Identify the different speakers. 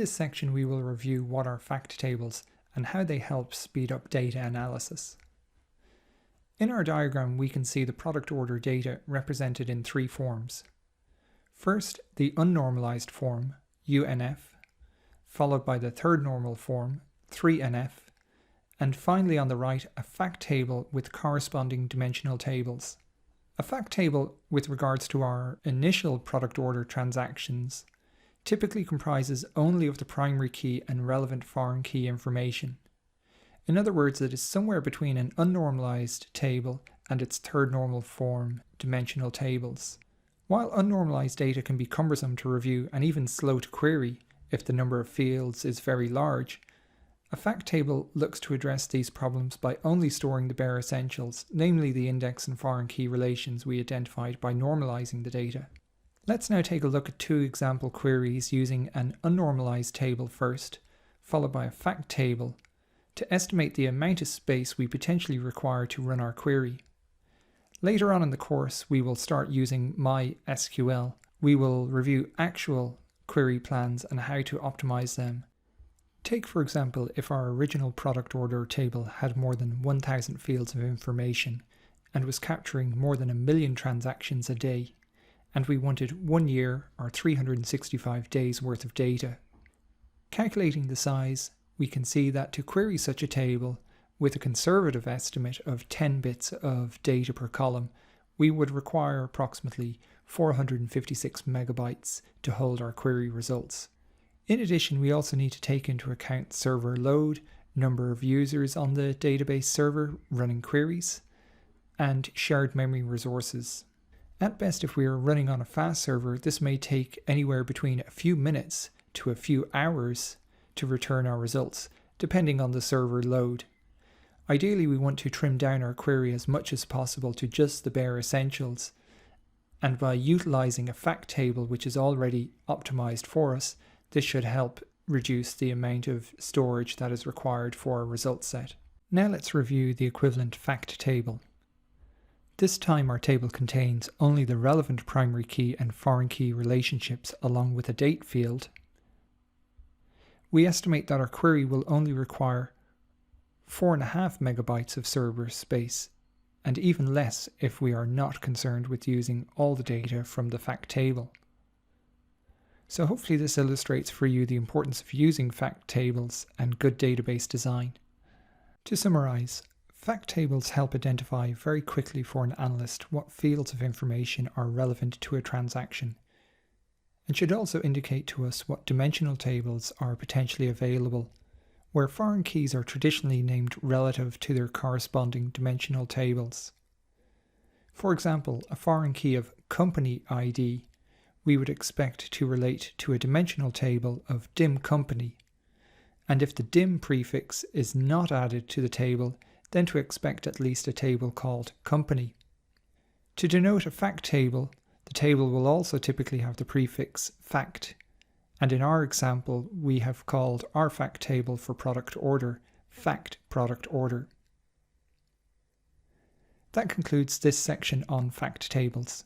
Speaker 1: this section we will review what are fact tables and how they help speed up data analysis. In our diagram we can see the product order data represented in three forms. First, the unnormalized form, UNF, followed by the third normal form, 3NF, and finally on the right a fact table with corresponding dimensional tables. A fact table with regards to our initial product order transactions typically comprises only of the primary key and relevant foreign key information. In other words, it is somewhere between an unnormalized table and its third normal form dimensional tables. While unnormalized data can be cumbersome to review and even slow to query if the number of fields is very large, a fact table looks to address these problems by only storing the bare essentials, namely the index and foreign key relations we identified by normalizing the data. Let's now take a look at two example queries using an unnormalized table first, followed by a fact table, to estimate the amount of space we potentially require to run our query. Later on in the course, we will start using MySQL. We will review actual query plans and how to optimize them. Take, for example, if our original product order table had more than 1,000 fields of information and was capturing more than 1 million transactions a day, and we wanted 1 year or 365 days worth of data. Calculating the size, we can see that to query such a table with a conservative estimate of 10 bits of data per column, we would require approximately 456 megabytes to hold our query results. In addition, we also need to take into account server load, number of users on the database server running queries, and shared memory resources. At best, if we are running on a fast server, this may take anywhere between a few minutes to a few hours to return our results, depending on the server load. Ideally, we want to trim down our query as much as possible to just the bare essentials, and by utilizing a fact table which is already optimized for us, this should help reduce the amount of storage that is required for our result set. Now let's review the equivalent fact table. This time our table contains only the relevant primary key and foreign key relationships along with a date field. We estimate that our query will only require 4.5 megabytes of server space, and even less if we are not concerned with using all the data from the fact table. So hopefully this illustrates for you the importance of using fact tables and good database design. To summarize, fact tables help identify very quickly for an analyst what fields of information are relevant to a transaction, and should also indicate to us what dimensional tables are potentially available, where foreign keys are traditionally named relative to their corresponding dimensional tables. For example, a foreign key of company ID we would expect to relate to a dimensional table of dim company, and if the dim prefix is not added to the table, then to expect at least a table called company. To denote a fact table, the table will also typically have the prefix fact, and in our example we have called our fact table for product order fact product order. That concludes this section on fact tables.